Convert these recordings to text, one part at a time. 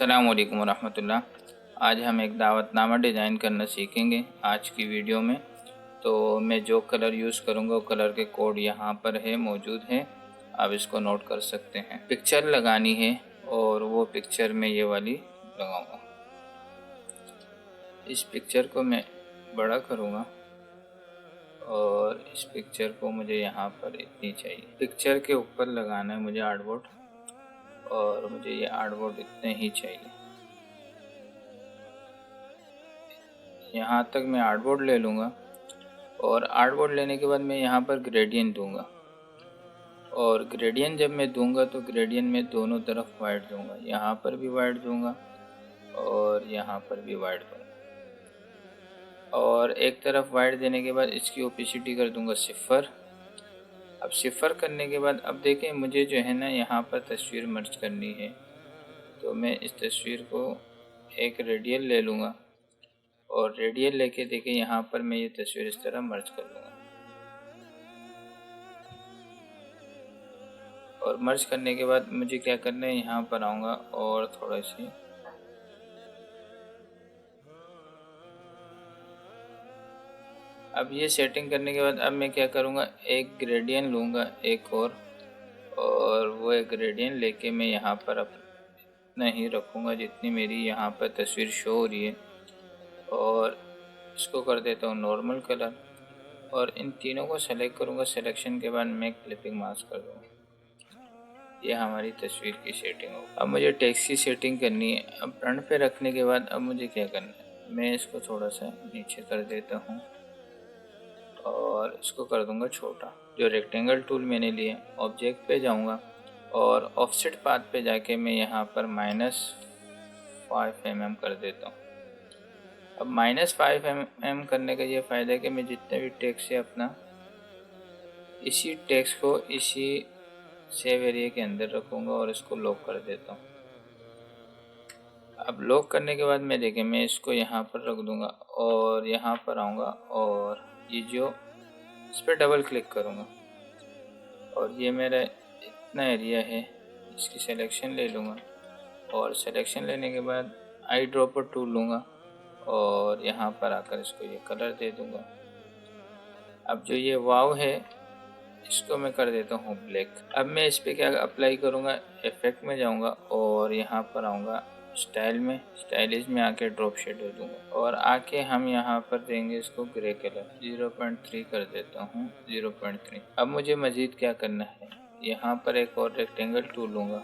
अस्सलाम वालेकुम रहमतुल्लाह। आज हम एक दावतनामा डिज़ाइन करना सीखेंगे आज की वीडियो में। तो मैं जो कलर यूज़ करूँगा वो कलर के कोड यहाँ पर है मौजूद है, आप इसको नोट कर सकते हैं। पिक्चर लगानी है और वो पिक्चर में ये वाली लगाऊंगा। इस पिक्चर को मैं बड़ा करूँगा और इस पिक्चर को मुझे यहाँ पर इतनी चाहिए। पिक्चर के ऊपर लगाना है मुझे आर्टबोर्ड, और मुझे ये आर्टबोर्ड इतने ही चाहिए। यहाँ तक मैं आर्टबोर्ड ले लूँगा और आर्टबोर्ड लेने के बाद मैं यहाँ पर ग्रेडियंट दूंगा। और ग्रेडियंट जब मैं दूंगा तो ग्रेडियंट में दोनों तरफ वाइट दूंगा, यहाँ पर भी वाइट दूंगा और यहाँ पर भी वाइट दूंगा। और एक तरफ वाइट देने के बाद इसकी ओपेसिटी कर दूंगा 0। अब 0 करने के बाद अब देखें मुझे जो है ना यहाँ पर तस्वीर मर्ज करनी है, तो मैं इस तस्वीर को एक रेडियल ले लूँगा और रेडियल लेके देखें यहाँ पर मैं ये तस्वीर इस तरह मर्ज कर लूँगा। और मर्ज करने के बाद मुझे क्या करना है, यहाँ पर आऊँगा और थोड़ा सी अब ये सेटिंग करने के बाद अब मैं क्या करूँगा, एक ग्रेडियंट लूँगा एक और वो एक ग्रेडियंट लेके मैं यहाँ पर अपना ही रखूँगा जितनी मेरी यहाँ पर तस्वीर शो हो रही है, और इसको कर देता हूँ नॉर्मल कलर और इन तीनों को सेलेक्ट करूँगा। सिलेक्शन के बाद मैं क्लिपिंग मास्क कर दूँगा। ये हमारी तस्वीर की सेटिंग हो। अब मुझे टेक्स्ट की सेटिंग करनी है। अब फ्रंट पे रखने के बाद अब मुझे क्या करना है, मैं इसको थोड़ा सा नीचे कर देता हूँ और इसको कर दूंगा छोटा। जो रेक्टेंगल टूल मैंने लिए, ऑब्जेक्ट पे जाऊंगा और ऑफसेट पाथ पे जाके मैं यहाँ पर -5 mm कर देता हूँ। अब -5 mm करने का ये फ़ायदा है कि मैं जितने भी टेक्स्ट है अपना इसी टेक्स्ट को इसी सेव एरिया के अंदर रखूँगा और इसको लॉक कर देता हूँ। अब लॉक करने के बाद मैं देखें मैं इसको यहाँ पर रख दूँगा और यहाँ पर आऊँगा और ये जो इस पर डबल क्लिक करूँगा और ये मेरा इतना एरिया है, इसकी सिलेक्शन ले लूँगा और सिलेक्शन लेने के बाद आई ड्रॉपर टूल लूँगा और यहाँ पर आकर इसको ये कलर दे दूँगा। अब जो ये वाव है इसको मैं कर देता हूँ ब्लैक। अब मैं इस पर क्या अप्लाई करूँगा, इफेक्ट में जाऊँगा और यहाँ पर आऊँगा स्टाइल में, स्टाइलिश में आके ड्रॉप शेडो दूँगा और आके हम यहाँ पर देंगे इसको ग्रे कलर। 0.3 कर देता हूँ, 0.3। अब मुझे मज़ीद क्या करना है, यहाँ पर एक और रेक्टेंगल टूल लूँगा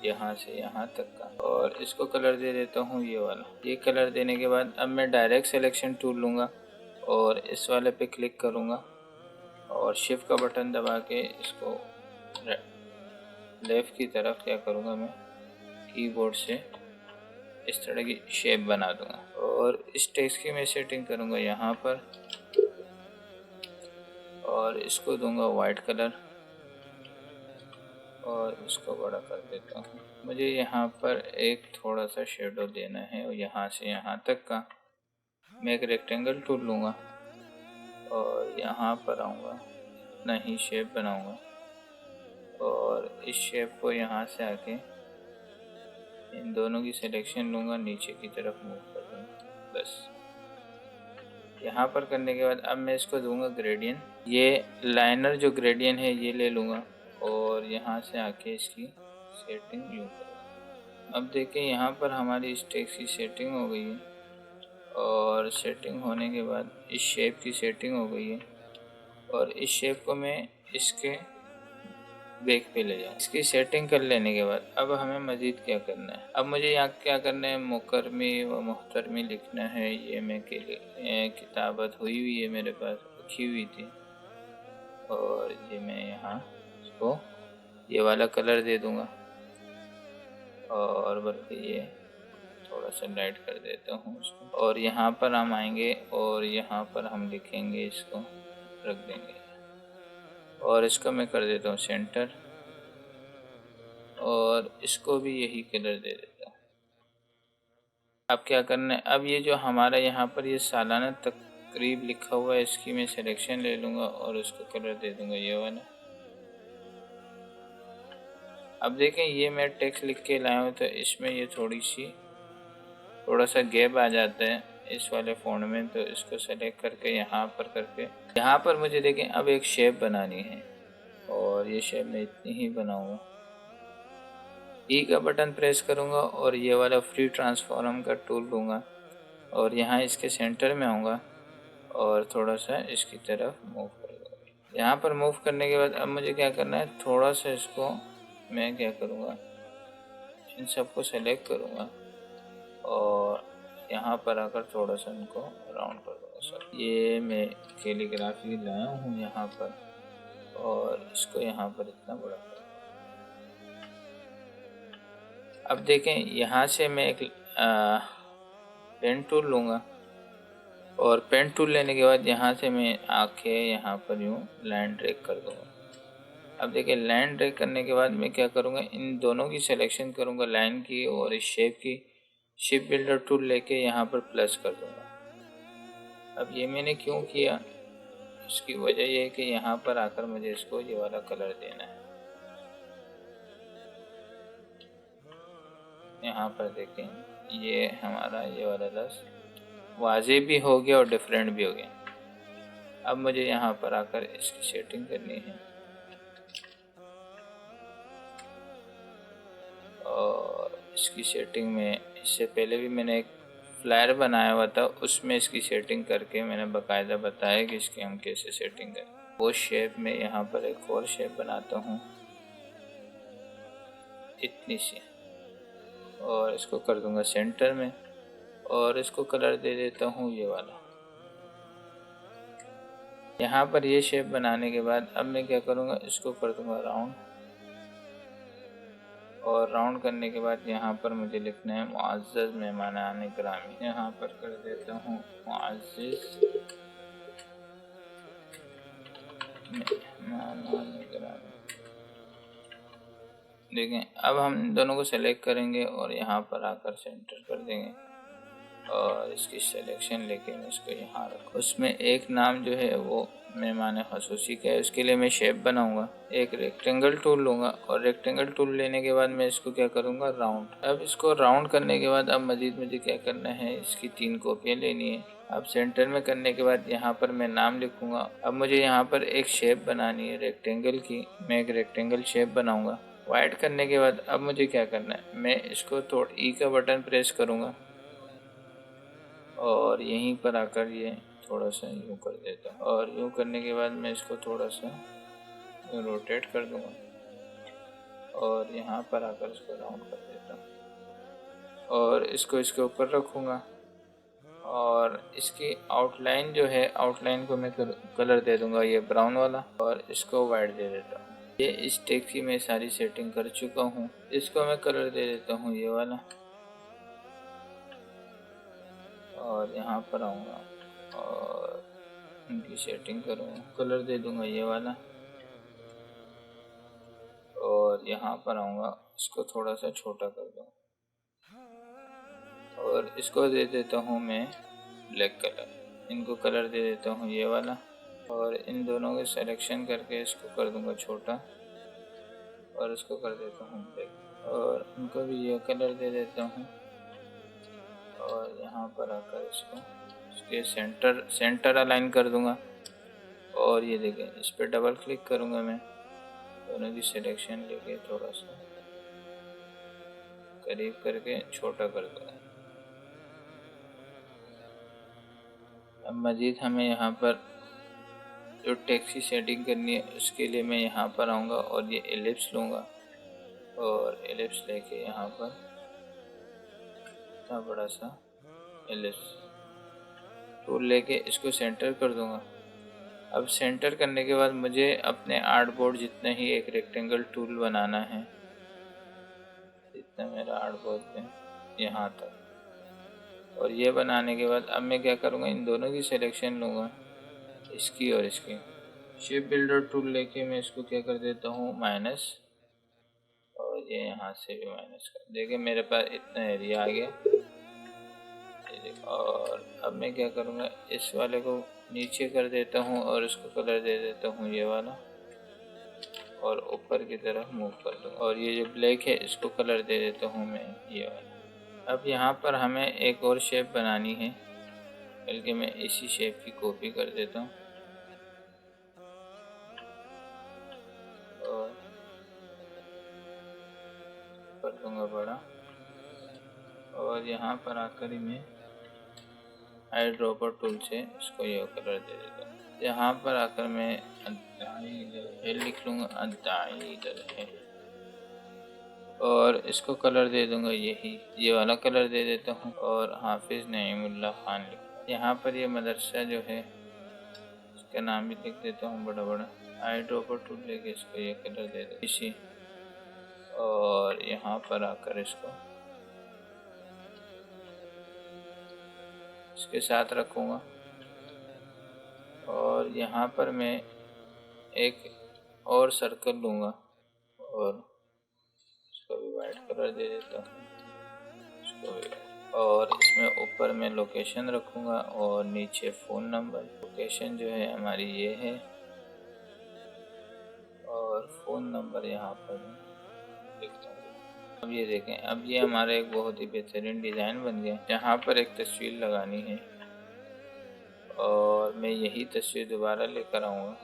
यहाँ से यहाँ तक का और इसको कलर दे देता हूँ ये वाला। ये कलर देने के बाद अब मैं डायरेक्ट सिलेक्शन टूल लूँगा और इस वाले पे क्लिक करूँगा और शिफ्ट का बटन दबा के इसको लेफ़्ट की तरफ क्या करूँगा, मैं कीबोर्ड से इस तरह की शेप बना दूँगा और इस टेक्स्ट की मैं सेटिंग करूँगा यहाँ पर और इसको दूँगा वाइट कलर और इसको बड़ा कर देता हूँ। मुझे यहाँ पर एक थोड़ा सा शेडो देना है और यहाँ से यहाँ तक का मैं एक रेक्टेंगल टूल लूँगा और यहाँ पर आऊँगा, इतना ही शेप बनाऊँगा और इस शेप को यहाँ से आके इन दोनों की सिलेक्शन लूँगा, नीचे की तरफ मूव कर दूँगा। बस यहाँ पर करने के बाद अब मैं इसको दूँगा ग्रेडियंट। ये लाइनर जो ग्रेडियंट है ये ले लूँगा और यहाँ से आके इसकी सेटिंग यूँ करूँगा। अब देखें यहाँ पर हमारी इस टेक्स्ट की सेटिंग हो गई है और सेटिंग होने के बाद इस शेप की सेटिंग हो गई है और इस शेप को मैं इसके बैक पे ले जाऊँ। इसकी सेटिंग कर लेने के बाद अब हमें मज़ीद क्या करना है, अब मुझे यहाँ क्या करना है, मुकरमी व मुहतरमी लिखना है। ये मैं के लिए किताबत हुई हुई है, मेरे पास रखी हुई थी और ये मैं यहाँ इसको ये वाला कलर दे दूँगा और बल्कि ये थोड़ा सा लाइट कर देता हूँ इसको और यहाँ पर हम आएंगे और यहाँ पर हम लिखेंगे, इसको रख देंगे और इसको मैं कर देता हूँ सेंटर और इसको भी यही कलर दे देता हूँ। अब क्या करना है, अब ये जो हमारा यहाँ पर ये सालाना तकरीब लिखा हुआ है इसकी मैं सिलेक्शन ले लूँगा और इसको कलर दे दूँगा ये वाला। अब देखें ये मैं टेक्स्ट लिख के लाया हूँ तो इसमें ये थोड़ा सा गैप आ जाता है इस वाले फ़ॉन्ट में, तो इसको सेलेक्ट करके यहाँ पर मुझे देखें अब एक शेप बनानी है और ये शेप मैं इतनी ही बनाऊंगा। ई का बटन प्रेस करूंगा और ये वाला फ्री ट्रांसफॉर्म का टूल लूँगा और यहाँ इसके सेंटर में आऊँगा और थोड़ा सा इसकी तरफ मूव कर दूँगा। यहाँ पर मूव करने के बाद अब मुझे क्या करना है, थोड़ा सा इसको मैं क्या करूँगा, इन सबको सेलेक्ट करूँगा और यहाँ पर आकर थोड़ा सा इनको राउंड कर दूँगा। सर ये मैं कैलीग्राफी लाया हूँ यहाँ पर और इसको यहाँ पर इतना बड़ा कर। अब देखें यहाँ से मैं एक पेन टूल लूँगा और पेन टूल लेने के बाद यहाँ से मैं आके यहाँ पर यूँ लाइन ड्रैग कर दूँगा। अब देखिए लाइन ड्रैग करने के बाद मैं क्या करूँगा, इन दोनों की सिलेक्शन करूँगा, लाइन की और इस शेप की। शेप बिल्डर टूल लेके यहाँ पर प्लस कर दूँगा। अब ये मैंने क्यों किया, इसकी वजह ये है कि यहाँ पर आकर मुझे इसको ये वाला कलर देना है। यहाँ पर देखें ये हमारा ये वाला लस वाज़े भी हो गया और डिफरेंट भी हो गया। अब मुझे यहाँ पर आकर इसकी सेटिंग करनी है और इसकी सेटिंग में इससे पहले भी मैंने एक फ्लायर बनाया हुआ था, उसमें इसकी सेटिंग करके मैंने बकायदा बताया कि इसकी हम कैसे सेटिंग करें। वो शेप में यहाँ पर एक और शेप बनाता हूँ इतनी सी और इसको कर दूंगा सेंटर में और इसको कलर दे देता हूँ ये वाला। यहाँ पर ये शेप बनाने के बाद अब मैं क्या करूँगा, इसको कर दूंगा राउंड और राउंड करने के बाद यहाँ पर मुझे लिखना है मुअज़्ज़ज़ मेहमानान गिरामी। यहाँ पर कर देता हूँ मुअज़्ज़ज़ मेहमानान गिरामी। देखें अब हम इन दोनों को सेलेक्ट करेंगे और यहाँ पर आकर सेंटर कर देंगे और इसकी सिलेक्शन लेके मैं इसको यहाँ रखूँ। उसमें एक नाम जो है वो मेहमान ख़ुसूसी का है, उसके लिए मैं शेप बनाऊंगा। एक रेक्टेंगल टूल लूँगा और रेक्टेंगल टूल लेने के बाद मैं इसको क्या करूँगा, राउंड। अब इसको राउंड करने के बाद अब मज़ीद मुझे क्या करना है, इसकी 3 कॉपियाँ लेनी है। अब सेंटर में करने के बाद यहाँ पर मैं नाम लिखूँगा। अब मुझे यहाँ पर एक शेप बनानी है रेक्टेंगल की, मैं एक रेक्टेंगल शेप बनाऊँगा। वाइड करने के बाद अब मुझे क्या करना है, मैं इसको थोड़ा ई का बटन प्रेस करूँगा और यहीं पर आकर ये थोड़ा सा यूँ कर देता हूँ और यूँ करने के बाद मैं इसको थोड़ा सा रोटेट कर दूँगा और यहाँ पर आकर इसको राउंड कर देता हूँ और इसको इसके ऊपर रखूँगा और इसकी आउटलाइन जो है, आउटलाइन को मैं कलर दे दूँगा ये ब्राउन वाला और इसको वाइट दे देता हूँ। ये इस टेक्स्ट की मैं सारी सेटिंग कर चुका हूँ। इसको मैं कलर दे देता हूँ ये वाला और यहाँ पर आऊँगा और इनकी सेटिंग करूँगा, कलर दे दूँगा ये वाला और यहाँ पर आऊँगा, इसको थोड़ा सा छोटा कर दूँगा और इसको दे देता हूँ मैं ब्लैक कलर। इनको कलर दे देता हूँ ये वाला और इन दोनों के सिलेक्शन करके इसको कर दूँगा छोटा और इसको कर देता हूँ ब्लैक और इनको भी ये कलर दे देता हूँ और यहाँ पर आकर इसके सेंटर अलाइन कर दूँगा और ये देखें इस पर डबल क्लिक करूँगा मैं, दोनों की सिलेक्शन लेके थोड़ा सा करीब करके छोटा कर दूँगा। अब मज़ीद हमें यहाँ पर जो टेक्स्ट की सेटिंग करनी है उसके लिए मैं यहाँ पर आऊँगा और ये एलिप्स लूँगा और एलिप्स लेके यहाँ पर इतना बड़ा सा एलिप्स टूल लेके इसको सेंटर कर दूँगा। अब सेंटर करने के बाद मुझे अपने आर्टबोर्ड जितना ही एक रेक्टेंगल टूल बनाना है, इतना मेरा आर्टबोर्ड है यहाँ तक। और ये बनाने के बाद अब मैं क्या करूँगा, इन दोनों की सिलेक्शन लूँगा, इसकी और इसकी। शेप बिल्डर टूल लेके मैं इसको क्या कर देता हूँ माइनस और ये यहाँ से भी माइनस कर। देखिए मेरे पास इतना एरिया आ गया। और अब मैं क्या करूँगा, इस वाले को नीचे कर देता हूँ और इसको कलर दे देता हूँ ये वाला और ऊपर की तरफ मूव कर दूंगा। और ये जो ब्लैक है इसको कलर दे देता हूँ मैं ये वाला। अब यहाँ पर हमें एक और शेप बनानी है, बल्कि मैं इसी शेप की कॉपी कर देता हूँ और कर दूंगा बड़ा। और यहाँ पर आकर ही मैं आई ड्रॉपर टूल से इसको ये कलर दे देता हूँ। यहाँ पर आकर मैं लिख लूँगा अदाई है और इसको कलर दे दूंगा ये वाला कलर दे देता हूँ और हाफिज नईमुल्लाह खान लिख। यहाँ पर ये मदरसा जो है इसका नाम भी लिख देता हूँ बड़ा बड़ा। आई ड्रॉपर टूल लेके इसको ये कलर दे दो इसी, और यहाँ पर आकर इसके साथ रखूँगा। और यहाँ पर मैं एक और सर्कल लूँगा और इसको भी वाइट कलर दे देता हूँ इसको भी। और इसमें ऊपर मैं लोकेशन रखूँगा और नीचे फ़ोन नंबर। लोकेशन जो है हमारी ये है और फ़ोन नंबर यहाँ पर लिखता हूँ। अब ये देखें, अब ये हमारा एक बहुत ही बेहतरीन डिज़ाइन बन गया। यहाँ पर एक तस्वीर लगानी है और मैं यही तस्वीर दोबारा लेकर आऊँगा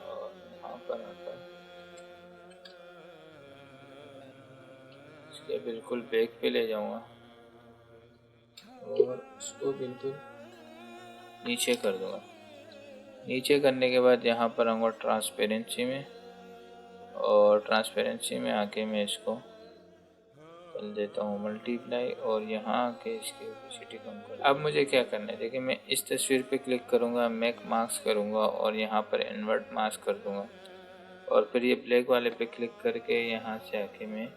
और यहाँ पर आकर इसके बिल्कुल बैक पे ले जाऊँगा और इसको बिल्कुल नीचे कर दूँगा। नीचे करने के बाद यहाँ पर आऊँगा ट्रांसपेरेंसी में और ट्रांसपेरेंसी में आके मैं इसको कर देता हूँ मल्टीप्लाई और यहाँ आके इसकी ओपेसिटी कम कर। अब मुझे क्या करना है, देखिए मैं इस तस्वीर पे क्लिक करूँगा, मैक मास्क करूँगा और यहाँ पर इन्वर्ट मास्क कर दूँगा और फिर ये ब्लैक वाले पे क्लिक करके यहाँ से आके मैं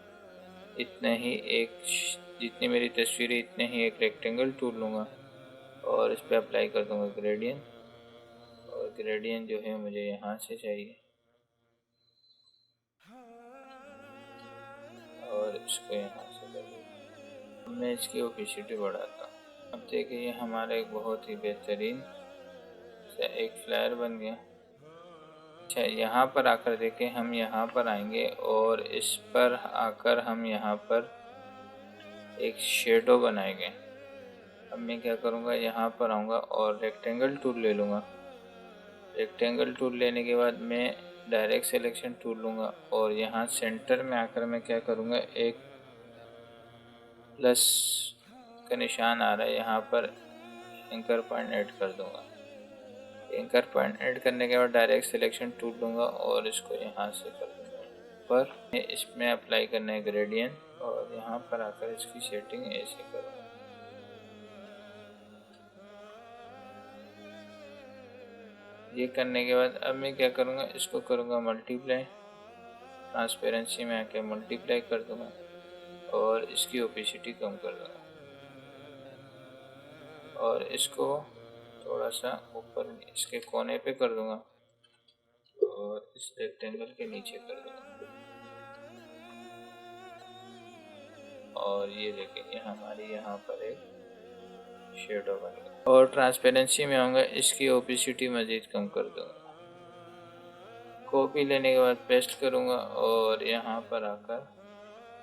इतना ही एक, जितनी मेरी तस्वीर है इतने ही एक रेक्टेंगल टूल लूँगा और इस पर अप्लाई कर दूँगा ग्रेडियंट। और ग्रेडियंट जो है मुझे यहाँ से चाहिए और इसको यहाँ से कर दूँगा। मैं इसकी ओपेसिटी बढ़ाता हूँ। अब देखिए हमारा एक बहुत ही बेहतरीन सा एक फ्लायर बन गया। अच्छा, यहाँ पर आकर देखें, हम यहाँ पर आएंगे और इस पर आकर हम यहाँ पर एक शेडो बनाएंगे। अब मैं क्या करूँगा, यहाँ पर आऊँगा और रेक्टेंगल टूल ले लूँगा। रेक्टेंगल टूल लेने के बाद मैं डायरेक्ट सिलेक्शन टूल लूँगा और यहाँ सेंटर में आकर मैं क्या करूँगा, एक प्लस का निशान आ रहा है, यहाँ पर एंकर पॉइंट ऐड कर दूँगा। एंकर पॉइंट ऐड करने के बाद डायरेक्ट सिलेक्शन टूल लूँगा और इसको यहाँ से कर दूँगा पर इसमें अप्लाई करना है ग्रेडियंट और यहाँ पर आकर इसकी सेटिंग ऐसे करूँगा। ये करने के बाद अब मैं क्या करूँगा, इसको करूँगा मल्टीप्लाई। ट्रांसपेरेंसी में आके मल्टीप्लाई कर दूँगा और इसकी ओपेसिटी कम कर दूँगा और इसको थोड़ा सा ऊपर इसके कोने पे कर दूँगा और इस रेक्टेंगल के नीचे कर दूँगा। और ये देखिए हमारी यहाँ पर एक शेडो बन गया। और ट्रांसपेरेंसी में आऊँगा, इसकी ओपेसिटी मज़ीद कम कर दूँगा। कॉपी लेने के बाद पेस्ट करूँगा और यहाँ पर आकर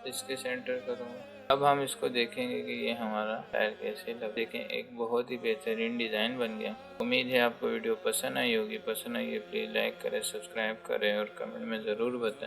इसके सेंटर करूँगा। अब हम इसको देखेंगे कि ये हमारा टायर कैसे लग। देखें एक बहुत ही बेहतरीन डिज़ाइन बन गया। उम्मीद है आपको वीडियो पसंद आई होगी। पसंद आई है प्लीज़ लाइक करें, सब्सक्राइब करें और कमेंट में ज़रूर बताएं।